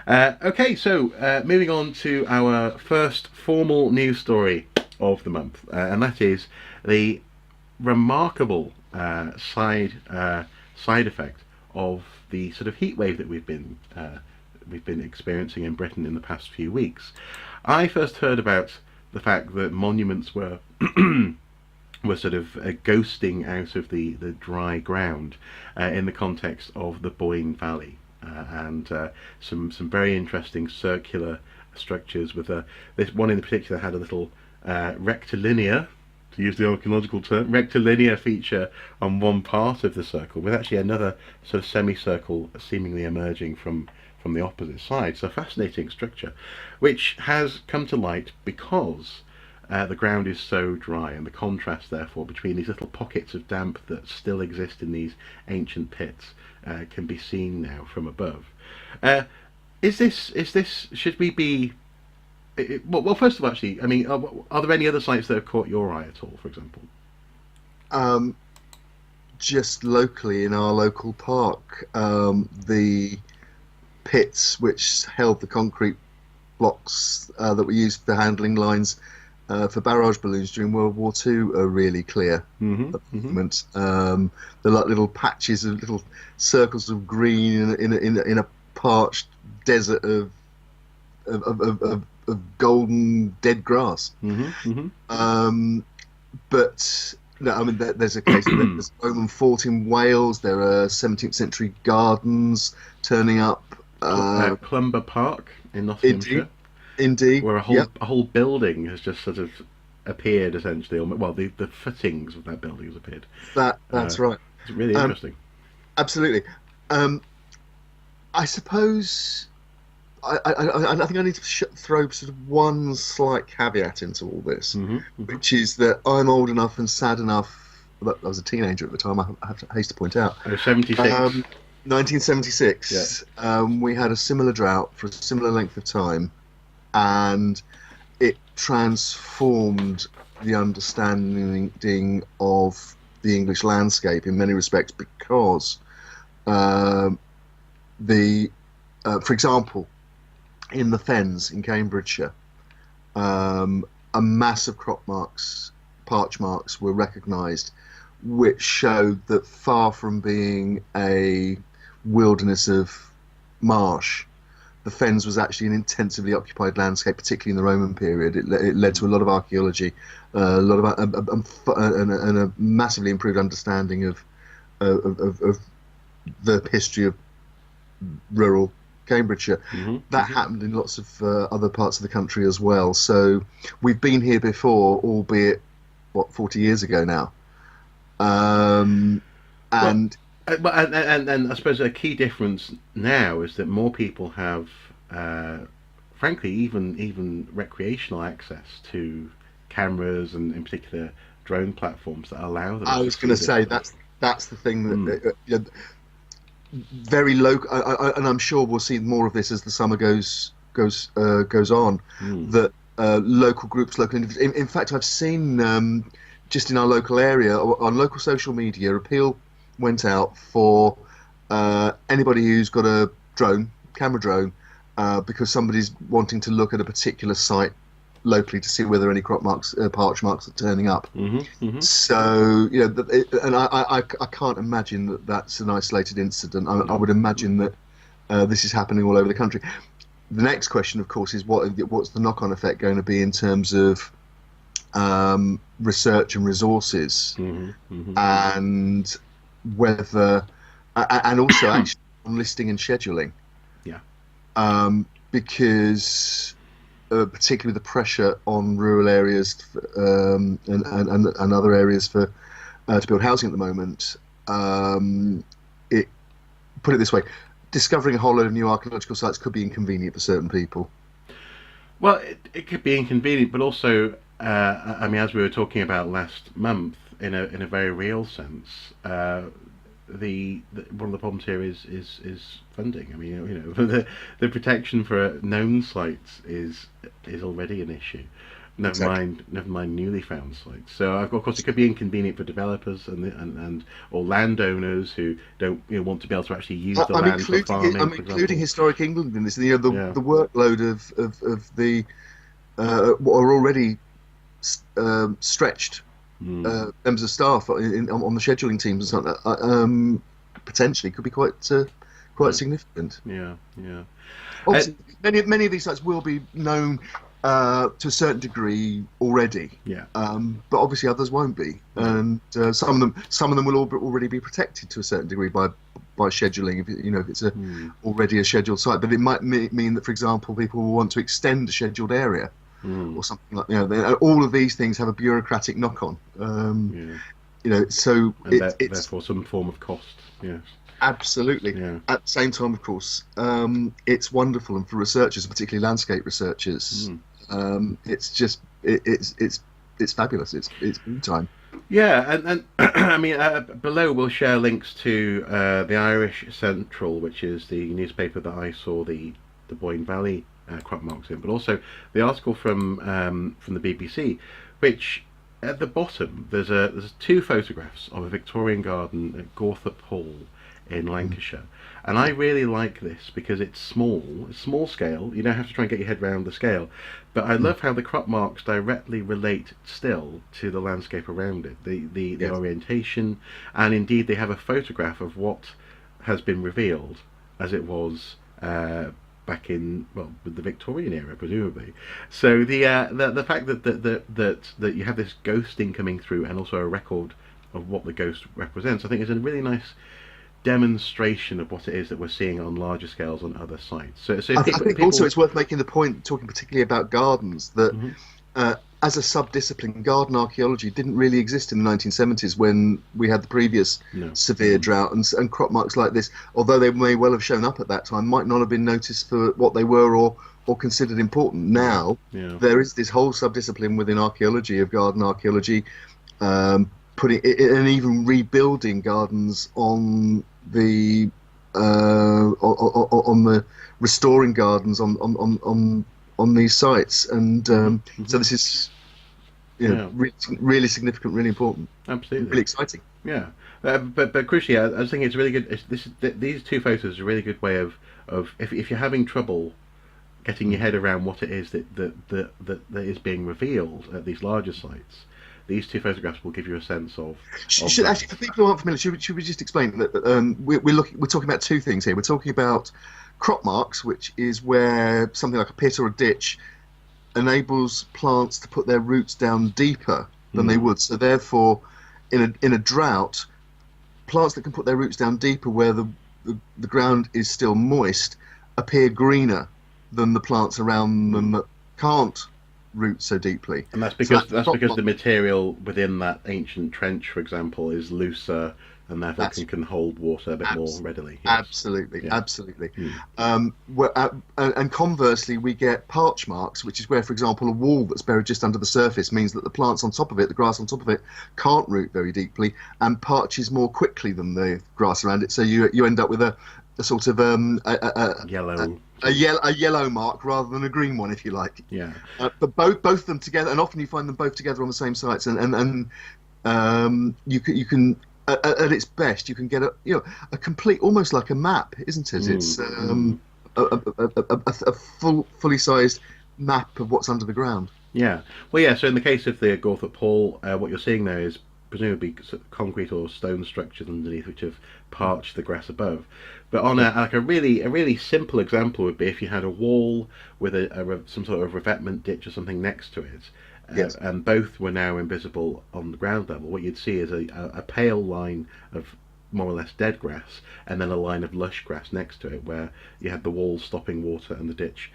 Okay, so moving on to our first formal news story of the month, and that is the remarkable side effect of the sort of heat wave that we've been experiencing in Britain in the past few weeks. I first heard about the fact that monuments were were sort of ghosting out of the dry ground in the context of the Boyne Valley. And some very interesting circular structures with this one in particular had a little rectilinear, to use the archaeological term, rectilinear feature on one part of the circle, with actually another sort of semicircle seemingly emerging from the opposite side. So a fascinating structure, which has come to light because the ground is so dry, and the contrast, therefore, between these little pockets of damp that still exist in these ancient pits can be seen now from above. Uh, should we be? Well, first of all, actually, I mean, are there any other sites that have caught your eye at all, for example? Um, just locally in our local park, the pits which held the concrete blocks that were used for handling lines for barrage balloons during World War II are really clear Mm-hmm. at the Mm-hmm. moment. They're like little patches of little circles of green in a parched desert of golden dead grass. Mm-hmm. But no, I mean there's a case of it. Mm-hmm. There's a Roman fort in Wales. There are 17th century gardens turning up. Clumber Park in Indeed, Nottinghamshire, indeed. where Yep, a whole building has just sort of appeared essentially. Well, the footings of that building has appeared. Uh, that's right. it's really Um, interesting. Absolutely. Um, I suppose I think I need to throw sort of one slight caveat into all this, Mm-hmm. Mm-hmm. which is that I'm old enough and sad enough. But I was a teenager at the time. I have to haste to point out. Oh, 76. Um, Yeah. 1976, we had a similar drought for a similar length of time, and it transformed the understanding of the English landscape in many respects because um the, for example, in the Fens in Cambridgeshire, a mass of crop marks, parch marks, were recognised, which showed that far from being a wilderness of marsh, the Fens was actually an intensively occupied landscape, particularly in the Roman period. It led to a lot of archaeology, a lot of and a massively improved understanding of the history of rural Cambridgeshire. Mm-hmm. That Mm-hmm. happened in lots of other parts of the country as well. So we've been here before, albeit 40 years ago now. Um, Well, and and I suppose a key difference now is that more people have, frankly, even recreational access to cameras and, in particular, drone platforms that allow them I to was going see to this say stuff. that's the thing Mm. that very local, and I'm sure we'll see more of this as the summer goes on. Mm. That local groups, local individuals. In fact, I've seen just in our local area on local social media, appeal went out for anybody who's got a camera drone, because somebody's wanting to look at a particular site locally to see whether any crop marks, parch marks are turning up. Mm-hmm. Mm-hmm. So, and I can't imagine that that's an isolated incident. I No. would imagine that this is happening all over the country. The next question, of course, is what's the knock-on effect going to be in terms of research and resources, Mm-hmm. Mm-hmm. and whether, and also actually on listing and scheduling, Yeah. because particularly the pressure on rural areas, and other areas for to build housing at the moment. It Put it this way: discovering a whole load of new archaeological sites could be inconvenient for certain people. Well, it could be inconvenient, but also, I mean, as we were talking about last month, in a very real sense, one of the problems here is funding. I mean, the protection for known sites is already an issue. Never mind newly found sites. So of course it could be inconvenient for developers and or landowners who don't want to be able to actually use the land for farming. I'm including historic England in this. The workload of the what are already stretched members of staff on the scheduling teams and something potentially could be quite significant. Yeah. Obviously, many of these sites will be known to a certain degree already. Yeah. But obviously others won't be, and some of them will already be protected to a certain degree by scheduling. If it's already a scheduled site, but it might mean that, for example, people will want to extend a scheduled area. Or something like all of these things have a bureaucratic knock-on. So it's therefore some form of cost. Yes, absolutely. Yeah. At the same time, of course, it's wonderful, and for researchers, particularly landscape researchers, it's just it's fabulous. It's good time. Yeah, and I mean, below we'll share links to the Irish Central, which is the newspaper that I saw the Boyne Valley crop marks in, but also the article from the BBC, which at the bottom there's two photographs of a Victorian garden at Gawthorpe Hall in Lancashire, and I really like this because it's small scale. You don't have to try and get your head around the scale, but I love how the crop marks directly relate still to the landscape around it, the orientation, and indeed they have a photograph of what has been revealed as it was back in the Victorian era, presumably. So the fact that you have this ghosting coming through and also a record of what the ghost represents, I think is a really nice demonstration of what it is that we're seeing on larger scales on other sites. So I think also it's worth making the point, talking particularly about gardens, that as a sub-discipline, garden archaeology didn't really exist in the 1970s when we had the previous severe drought, and crop marks like this, although they may well have shown up at that time, might not have been noticed for what they were or considered important. Now there is this whole sub-discipline within archaeology of garden archaeology, putting it, and even rebuilding gardens on the restoring gardens on these sites, and so this is really significant, really important, absolutely, really exciting. Yeah, but crucially, I was thinking it's really good. These two photos are a really good way of if you're having trouble getting your head around what it is that is being revealed at these larger sites. These two photographs will give you a sense of. Actually, for people who aren't familiar, should we just explain that we're talking about two things here. We're talking about crop marks, which is where something like a pit or a ditch enables plants to put their roots down deeper than they would. So therefore, in a drought, plants that can put their roots down deeper where the ground is still moist appear greener than the plants around them that can't root so deeply. And that's because the material within that ancient trench, for example, is looser and therefore can hold water a bit more readily. Yes. Absolutely. And conversely, we get parch marks, which is where, for example, a wall that's buried just under the surface means that the plants on top of it, the grass on top of it, can't root very deeply and parches more quickly than the grass around it. So you end up with a sort of a yellow mark rather than a green one, if you like. Yeah. But both of them together, and often you find them both together on the same sites, and you can at its best you can get a complete, almost like a map, isn't it? It's a fully sized map of what's under the ground. Yeah. Well, yeah. So in the case of the Gawthorpe Hall, what you're seeing there is presumably concrete or stone structures underneath which have parched the grass above. But on a really simple example would be if you had a wall with some sort of revetment ditch or something next to it, and both were now invisible on the ground level. What you'd see is a pale line of more or less dead grass, and then a line of lush grass next to it, where you had the wall stopping water and the ditch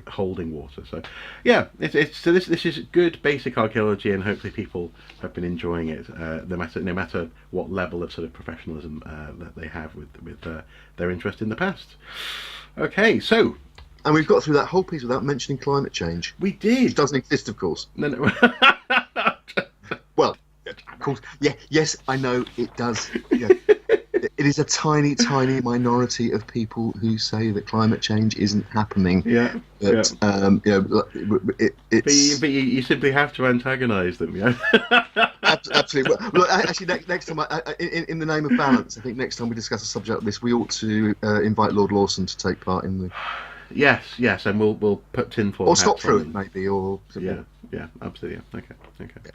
holding water. So, yeah, this is good basic archaeology, and hopefully people have been enjoying it, no matter what level of sort of professionalism that they have with their interest in the past. Okay, so. And we've got through that whole piece without mentioning climate change. We did. Which doesn't exist, of course. No. Well, of course. Yeah. Yes, I know it does. Yeah. it is a tiny, tiny minority of people who say that climate change isn't happening. Yeah, But but it's you simply have to antagonise them. Yeah. absolutely. Well, actually, next time, in the name of balance, I think next time we discuss a subject like this, we ought to invite Lord Lawson to take part in the. Yes, and we'll put tinfoil Or hats stop through on it, maybe, or yeah, absolutely. Yeah. Okay.